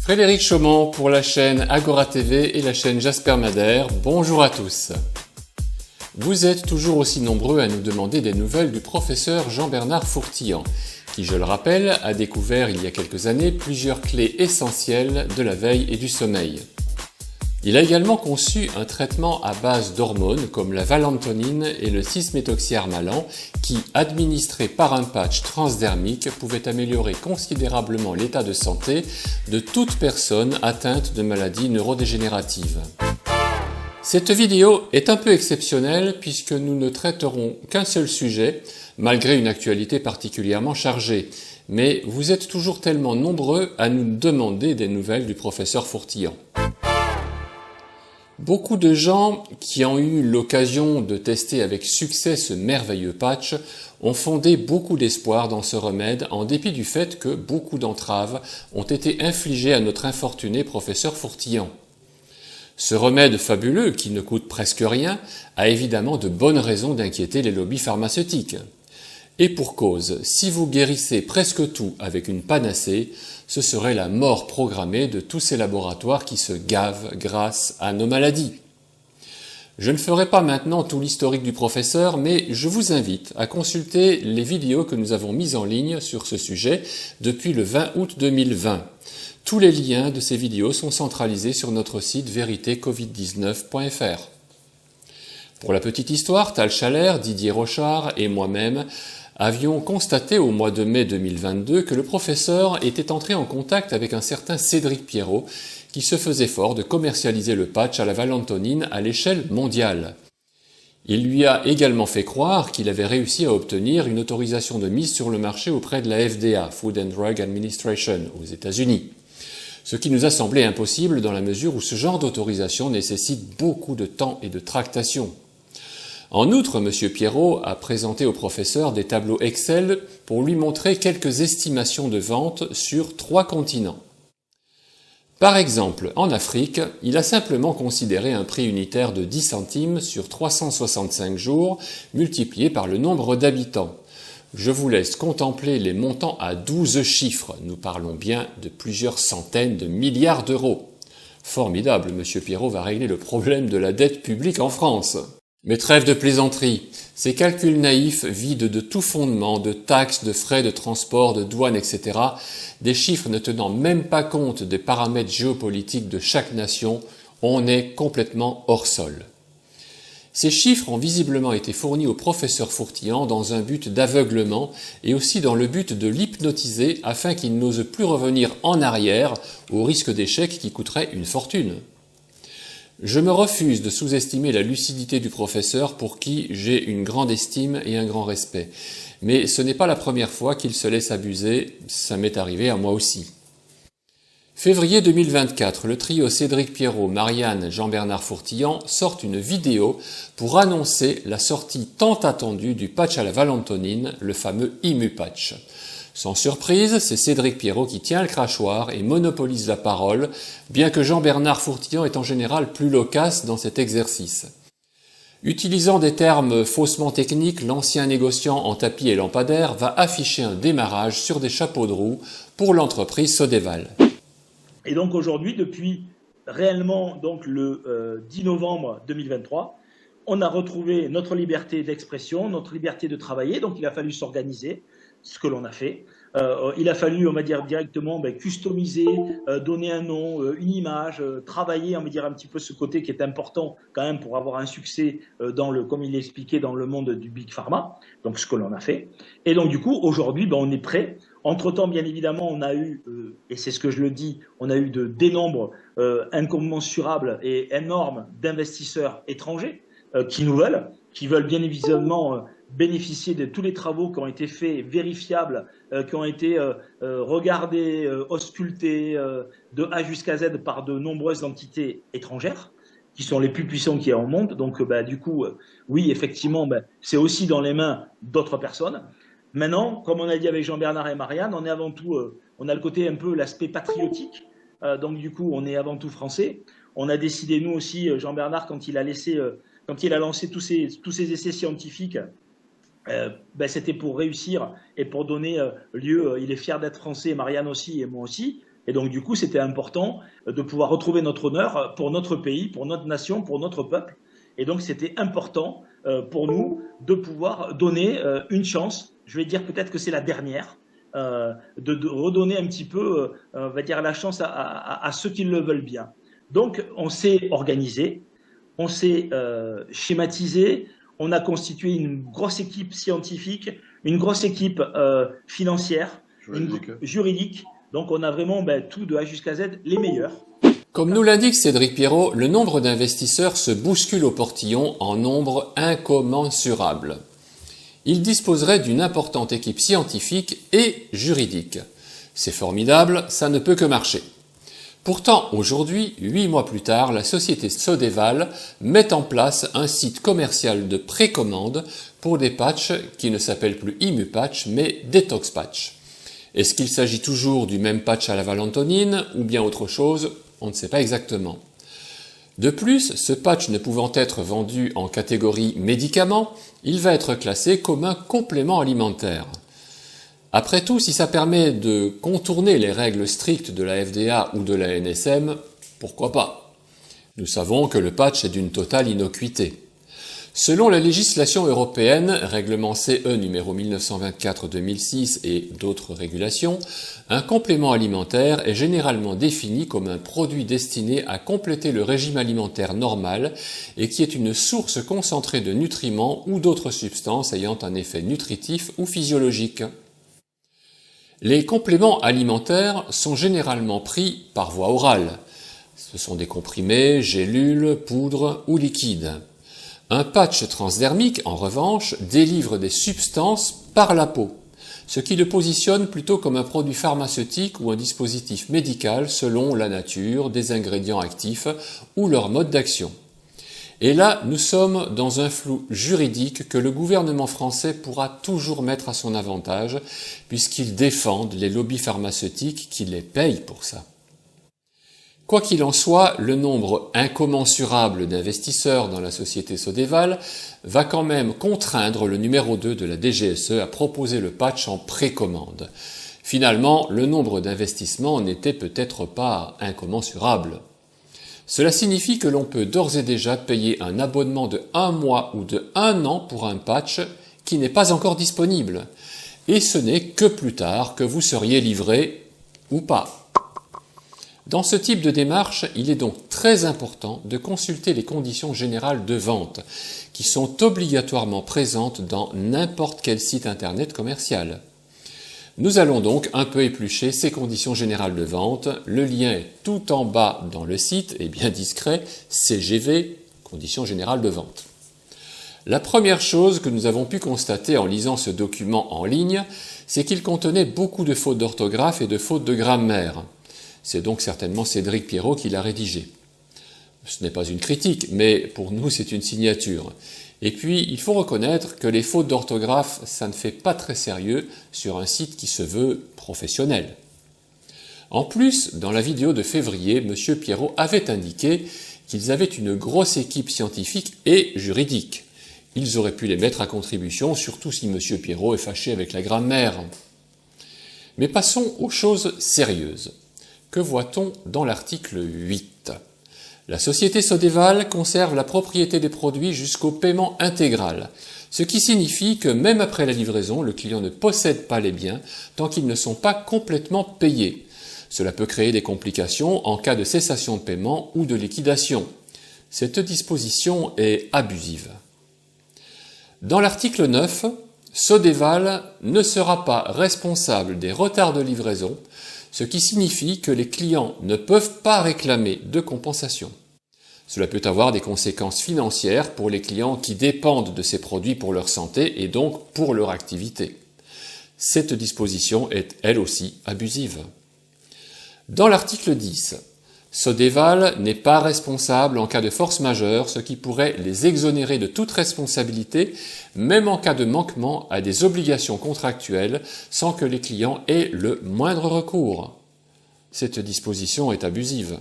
Frédéric Chaumont pour la chaîne Agora TV et la chaîne Jasper Madère. Bonjour à tous. Vous êtes toujours aussi nombreux à nous demander des nouvelles du professeur Jean-Bernard Fourtillan, qui, je le rappelle, a découvert il y a quelques années plusieurs clés essentielles de la veille et du sommeil. Il a également conçu un traitement à base d'hormones comme la valentonine et le 6-méthoxyarmalan qui, administrés par un patch transdermique, pouvaient améliorer considérablement l'état de santé de toute personne atteinte de maladies neurodégénératives. Cette vidéo est un peu exceptionnelle puisque nous ne traiterons qu'un seul sujet, malgré une actualité particulièrement chargée. Mais vous êtes toujours tellement nombreux à nous demander des nouvelles du professeur Fourtillan. Beaucoup de gens qui ont eu l'occasion de tester avec succès ce merveilleux patch ont fondé beaucoup d'espoir dans ce remède en dépit du fait que beaucoup d'entraves ont été infligées à notre infortuné professeur Fourtillan. Ce remède fabuleux, qui ne coûte presque rien, a évidemment de bonnes raisons d'inquiéter les lobbies pharmaceutiques. Et pour cause, si vous guérissez presque tout avec une panacée, ce serait la mort programmée de tous ces laboratoires qui se gavent grâce à nos maladies. Je ne ferai pas maintenant tout l'historique du professeur, mais je vous invite à consulter les vidéos que nous avons mises en ligne sur ce sujet depuis le 20 août 2020. Tous les liens de ces vidéos sont centralisés sur notre site véritécovid19.fr. Pour la petite histoire, Tal Schaller, Didier Rochard et moi-même avions constaté au mois de mai 2022 que le professeur était entré en contact avec un certain Cédric Pierrot qui se faisait fort de commercialiser le patch à la valentonine à l'échelle mondiale. Il lui a également fait croire qu'il avait réussi à obtenir une autorisation de mise sur le marché auprès de la FDA, Food and Drug Administration, aux États-Unis. Ce qui nous a semblé impossible dans la mesure où ce genre d'autorisation nécessite beaucoup de temps et de tractation. En outre, M. Pierrot a présenté au professeur des tableaux Excel pour lui montrer quelques estimations de vente sur 3 continents. Par exemple, en Afrique, il a simplement considéré un prix unitaire de 10 centimes sur 365 jours multiplié par le nombre d'habitants. Je vous laisse contempler les montants à 12 chiffres. Nous parlons bien de plusieurs centaines de milliards d'euros. Formidable, M. Pierrot va régler le problème de la dette publique en France. Mais trêve de plaisanterie, ces calculs naïfs, vides de tout fondement, de taxes, de frais de transport, de douane, etc., des chiffres ne tenant même pas compte des paramètres géopolitiques de chaque nation, on est complètement hors sol. Ces chiffres ont visiblement été fournis au professeur Fourtillan dans un but d'aveuglement et aussi dans le but de l'hypnotiser afin qu'il n'ose plus revenir en arrière au risque d'échec qui coûterait une fortune. Je me refuse de sous-estimer la lucidité du professeur pour qui j'ai une grande estime et un grand respect. Mais ce n'est pas la première fois qu'il se laisse abuser, ça m'est arrivé à moi aussi. Février 2024, le trio Cédric Pierrot, Marianne, Jean-Bernard Fourtillan sortent une vidéo pour annoncer la sortie tant attendue du patch à la valentonine, le fameux IMU-patch. Sans surprise, c'est Cédric Pierrot qui tient le crachoir et monopolise la parole, bien que Jean-Bernard Fourtillan est en général plus loquace dans cet exercice. Utilisant des termes faussement techniques, l'ancien négociant en tapis et lampadaire va afficher un démarrage sur des chapeaux de roue pour l'entreprise Sodéval. Et donc aujourd'hui, depuis réellement donc le 10 novembre 2023, on a retrouvé notre liberté d'expression, notre liberté de travailler, donc il a fallu s'organiser, ce que l'on a fait. Il a fallu, on va dire directement, customiser, donner un nom, une image, travailler, on va dire un petit peu ce côté qui est important quand même pour avoir un succès comme il l'expliquait, dans le monde du Big Pharma, donc ce que l'on a fait. Et donc du coup, aujourd'hui, on est prêt. Entre-temps, bien évidemment, on a eu, et c'est ce que je le dis, on a eu des nombres incommensurables et énormes d'investisseurs étrangers qui veulent bien évidemment bénéficier de tous les travaux qui ont été faits, vérifiables, qui ont été regardés, auscultés de A jusqu'à Z par de nombreuses entités étrangères, qui sont les plus puissants qu'il y a au monde. Donc, du coup, oui, effectivement, c'est aussi dans les mains d'autres personnes. Maintenant, comme on a dit avec Jean-Bernard et Marianne, on est avant tout, on a le côté un peu l'aspect patriotique. Donc, du coup, on est avant tout français. On a décidé, nous aussi, Jean-Bernard, quand il a lancé tous ces essais scientifiques, c'était pour réussir et pour donner lieu, il est fier d'être français, Marianne aussi et moi aussi, Et donc, du coup, c'était important de pouvoir retrouver notre honneur pour notre pays, pour notre nation, pour notre peuple. Et donc, c'était important pour nous de pouvoir donner une chance. Je vais dire peut-être que c'est la dernière, de redonner un petit peu, on va dire, la chance à ceux qui le veulent bien. Donc, on s'est organisé, on s'est schématisé, on a constitué une grosse équipe scientifique, une grosse équipe financière, juridique. Donc, on a vraiment tout de A jusqu'à Z, les meilleurs. Comme nous l'indique Cédric Pierrot, le nombre d'investisseurs se bouscule au portillon en nombre incommensurable. Il disposerait d'une importante équipe scientifique et juridique. C'est formidable, ça ne peut que marcher. Pourtant, aujourd'hui, 8 mois plus tard, la société Sodeval met en place un site commercial de précommande pour des patchs qui ne s'appellent plus ImuPatch mais Detox Patch. Est-ce qu'il s'agit toujours du même patch à la valentonine ou bien autre chose? On ne sait pas exactement. De plus, ce patch ne pouvant être vendu en catégorie médicament, il va être classé comme un complément alimentaire. Après tout, si ça permet de contourner les règles strictes de la FDA ou de la NSM, pourquoi pas? Nous savons que le patch est d'une totale innocuité. Selon la législation européenne, règlement CE numéro 1924-2006 et d'autres régulations, un complément alimentaire est généralement défini comme un produit destiné à compléter le régime alimentaire normal et qui est une source concentrée de nutriments ou d'autres substances ayant un effet nutritif ou physiologique. Les compléments alimentaires sont généralement pris par voie orale. Ce sont des comprimés, gélules, poudres ou liquides. Un patch transdermique, en revanche, délivre des substances par la peau, ce qui le positionne plutôt comme un produit pharmaceutique ou un dispositif médical selon la nature des ingrédients actifs ou leur mode d'action. Et là, nous sommes dans un flou juridique que le gouvernement français pourra toujours mettre à son avantage, puisqu'ils défendent les lobbies pharmaceutiques qui les payent pour ça. Quoi qu'il en soit, le nombre incommensurable d'investisseurs dans la société Sodeval va quand même contraindre le numéro 2 de la DGSE à proposer le patch en précommande. Finalement, le nombre d'investissements n'était peut-être pas incommensurable. Cela signifie que l'on peut d'ores et déjà payer un abonnement de 1 mois ou de 1 an pour un patch qui n'est pas encore disponible. Et ce n'est que plus tard que vous seriez livré ou pas. Dans ce type de démarche, il est donc très important de consulter les conditions générales de vente, qui sont obligatoirement présentes dans n'importe quel site internet commercial. Nous allons donc un peu éplucher ces conditions générales de vente. Le lien est tout en bas dans le site et bien discret, CGV, conditions générales de vente. La première chose que nous avons pu constater en lisant ce document en ligne, c'est qu'il contenait beaucoup de fautes d'orthographe et de fautes de grammaire. C'est donc certainement Cédric Pierrot qui l'a rédigé. Ce n'est pas une critique, mais pour nous c'est une signature. Et puis, il faut reconnaître que les fautes d'orthographe, ça ne fait pas très sérieux sur un site qui se veut professionnel. En plus, dans la vidéo de février, M. Pierrot avait indiqué qu'ils avaient une grosse équipe scientifique et juridique. Ils auraient pu les mettre à contribution, surtout si M. Pierrot est fâché avec la grammaire. Mais passons aux choses sérieuses. Que voit-on dans l'article 8 ? La société Sodeval conserve la propriété des produits jusqu'au paiement intégral, ce qui signifie que même après la livraison, le client ne possède pas les biens tant qu'ils ne sont pas complètement payés. Cela peut créer des complications en cas de cessation de paiement ou de liquidation. Cette disposition est abusive. Dans l'article 9, Sodeval ne sera pas responsable des retards de livraison, ce qui signifie que les clients ne peuvent pas réclamer de compensation. Cela peut avoir des conséquences financières pour les clients qui dépendent de ces produits pour leur santé et donc pour leur activité. Cette disposition est elle aussi abusive. Dans l'article 10, Sodeval n'est pas responsable en cas de force majeure, ce qui pourrait les exonérer de toute responsabilité, même en cas de manquement à des obligations contractuelles, sans que les clients aient le moindre recours. Cette disposition est abusive.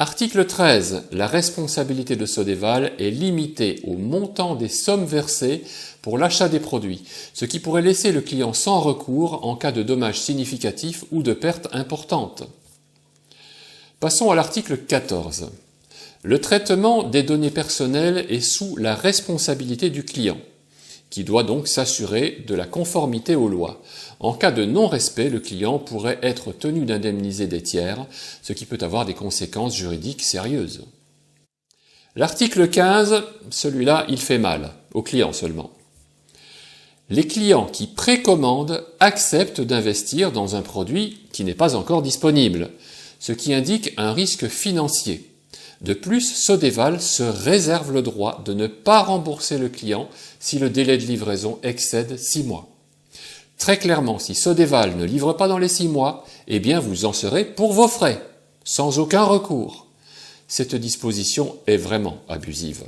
Article 13. La responsabilité de Sodexo est limitée au montant des sommes versées pour l'achat des produits, ce qui pourrait laisser le client sans recours en cas de dommages significatifs ou de pertes importantes. Passons à l'article 14. Le traitement des données personnelles est sous la responsabilité du client, qui doit donc s'assurer de la conformité aux lois. En cas de non-respect, le client pourrait être tenu d'indemniser des tiers, ce qui peut avoir des conséquences juridiques sérieuses. L'article 15, celui-là, il fait mal, aux clients seulement. Les clients qui précommandent acceptent d'investir dans un produit qui n'est pas encore disponible, ce qui indique un risque financier. De plus, Sodexo se réserve le droit de ne pas rembourser le client si le délai de livraison excède 6 mois. Très clairement, si Sodexo ne livre pas dans les 6 mois, eh bien vous en serez pour vos frais, sans aucun recours. Cette disposition est vraiment abusive.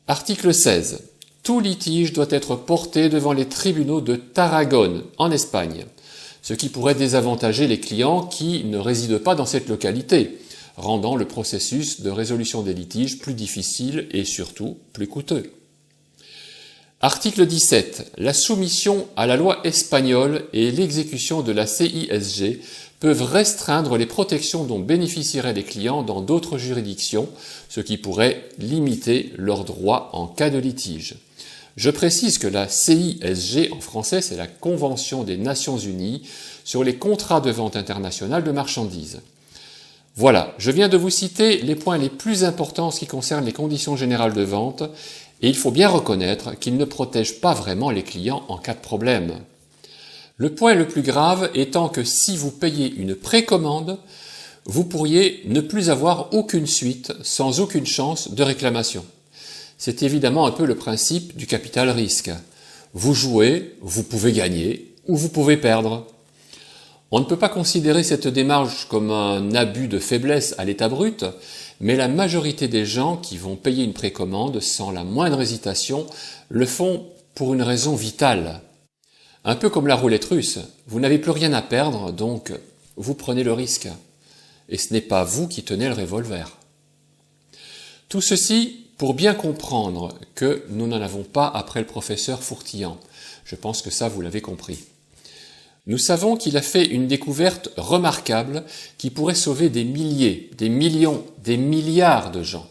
Article 16. Tout litige doit être porté devant les tribunaux de Tarragone, en Espagne, ce qui pourrait désavantager les clients qui ne résident pas dans cette localité, rendant le processus de résolution des litiges plus difficile et surtout plus coûteux. Article 17. La soumission à la loi espagnole et l'exécution de la CISG peuvent restreindre les protections dont bénéficieraient les clients dans d'autres juridictions, ce qui pourrait limiter leurs droits en cas de litige. Je précise que la CISG, en français, c'est la Convention des Nations Unies sur les contrats de vente internationale de marchandises. Voilà, je viens de vous citer les points les plus importants en ce qui concerne les conditions générales de vente, et il faut bien reconnaître qu'ils ne protègent pas vraiment les clients en cas de problème. Le point le plus grave étant que si vous payez une précommande, vous pourriez ne plus avoir aucune suite sans aucune chance de réclamation. C'est évidemment un peu le principe du capital risque. Vous jouez, vous pouvez gagner ou vous pouvez perdre. On ne peut pas considérer cette démarche comme un abus de faiblesse à l'état brut, mais la majorité des gens qui vont payer une précommande sans la moindre hésitation le font pour une raison vitale. Un peu comme la roulette russe, vous n'avez plus rien à perdre, donc vous prenez le risque. Et ce n'est pas vous qui tenez le revolver. Tout ceci pour bien comprendre que nous n'en avons pas après le professeur Fourtillan. Je pense que ça, vous l'avez compris. Nous savons qu'il a fait une découverte remarquable qui pourrait sauver des milliers, des millions, des milliards de gens.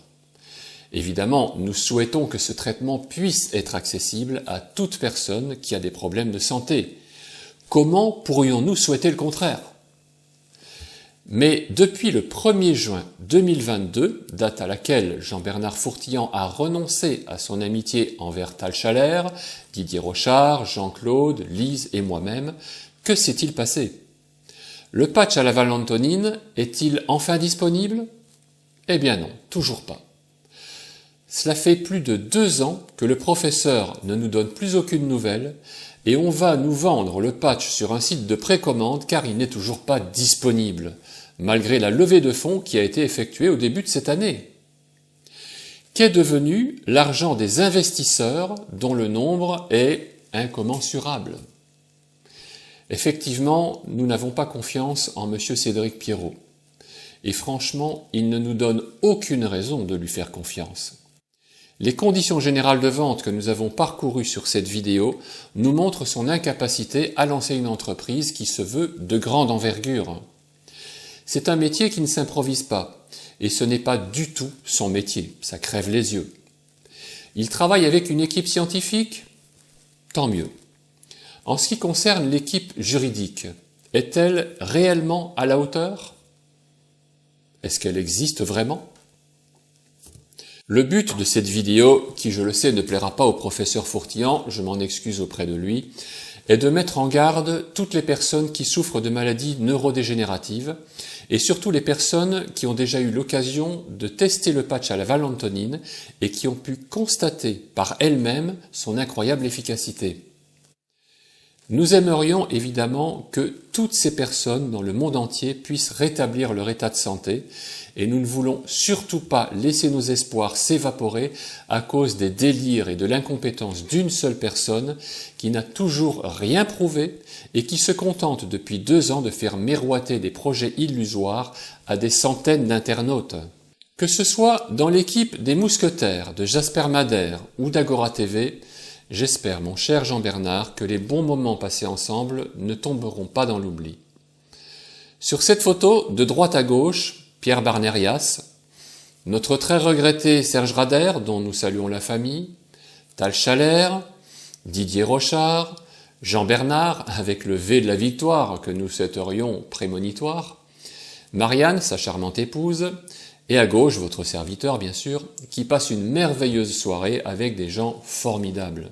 Évidemment, nous souhaitons que ce traitement puisse être accessible à toute personne qui a des problèmes de santé. Comment pourrions-nous souhaiter le contraire ? Mais depuis le 1er juin 2022, date à laquelle Jean-Bernard Fourtillan a renoncé à son amitié envers Tal Schaller, Didier Rochard, Jean-Claude, Lise et moi-même, que s'est-il passé ? Le patch à la valentonine est-il enfin disponible ? Eh bien non, toujours pas. Cela fait plus de 2 ans que le professeur ne nous donne plus aucune nouvelle et on va nous vendre le patch sur un site de précommande car il n'est toujours pas disponible, malgré la levée de fonds qui a été effectuée au début de cette année. Qu'est devenu l'argent des investisseurs dont le nombre est incommensurable ? Effectivement, nous n'avons pas confiance en M. Cédric Pierrot. Et franchement, il ne nous donne aucune raison de lui faire confiance. Les conditions générales de vente que nous avons parcourues sur cette vidéo nous montrent son incapacité à lancer une entreprise qui se veut de grande envergure. C'est un métier qui ne s'improvise pas, et ce n'est pas du tout son métier, ça crève les yeux. Il travaille avec une équipe scientifique ? Tant mieux. En ce qui concerne l'équipe juridique, est-elle réellement à la hauteur ? Est-ce qu'elle existe vraiment ? Le but de cette vidéo, qui je le sais ne plaira pas au professeur Fourtillan, je m'en excuse auprès de lui, est de mettre en garde toutes les personnes qui souffrent de maladies neurodégénératives et surtout les personnes qui ont déjà eu l'occasion de tester le patch à la valentonine et qui ont pu constater par elles-mêmes son incroyable efficacité. Nous aimerions évidemment que toutes ces personnes dans le monde entier puissent rétablir leur état de santé et nous ne voulons surtout pas laisser nos espoirs s'évaporer à cause des délires et de l'incompétence d'une seule personne qui n'a toujours rien prouvé et qui se contente depuis 2 ans de faire miroiter des projets illusoires à des centaines d'internautes. Que ce soit dans l'équipe des Mousquetaires, de Jasper Madère ou d'Agora TV, j'espère, mon cher Jean-Bernard, que les bons moments passés ensemble ne tomberont pas dans l'oubli. Sur cette photo, de droite à gauche, Pierre Barnérias, notre très regretté Serge Rader, dont nous saluons la famille, Tal Chalère, Didier Rochard, Jean Bernard, avec le V de la victoire que nous souhaiterions prémonitoire, Marianne, sa charmante épouse, et à gauche, votre serviteur, bien sûr, qui passe une merveilleuse soirée avec des gens formidables.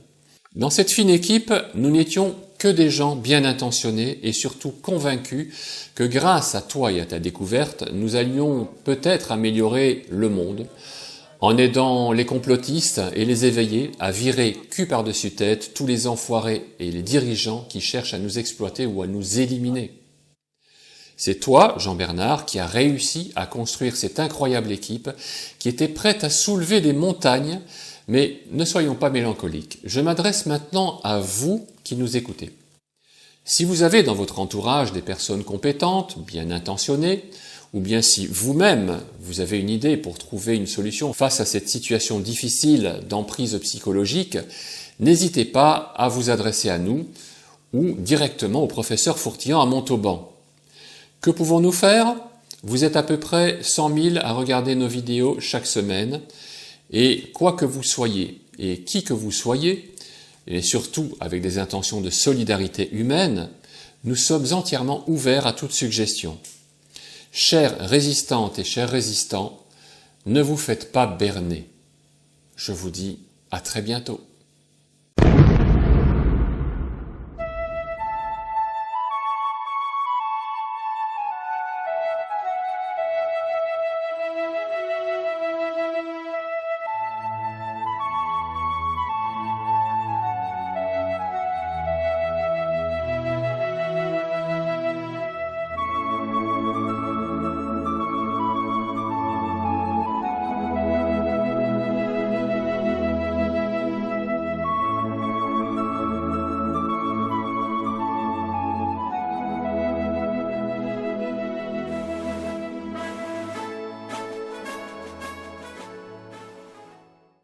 Dans cette fine équipe, nous n'étions que des gens bien intentionnés et surtout convaincus que grâce à toi et à ta découverte, nous allions peut-être améliorer le monde en aidant les complotistes et les éveillés à virer cul par-dessus tête tous les enfoirés et les dirigeants qui cherchent à nous exploiter ou à nous éliminer. C'est toi, Jean-Bernard, qui as réussi à construire cette incroyable équipe qui était prête à soulever des montagnes, mais ne soyons pas mélancoliques. Je m'adresse maintenant à vous qui nous écoutez. Si vous avez dans votre entourage des personnes compétentes, bien intentionnées, ou bien si vous-même vous avez une idée pour trouver une solution face à cette situation difficile d'emprise psychologique, n'hésitez pas à vous adresser à nous ou directement au professeur Fourtillan à Montauban. Que pouvons-nous faire? Vous êtes à peu près 100 000 à regarder nos vidéos chaque semaine et quoi que vous soyez et qui que vous soyez, et surtout avec des intentions de solidarité humaine, nous sommes entièrement ouverts à toute suggestion. Chères résistantes et chers résistants, ne vous faites pas berner. Je vous dis à très bientôt.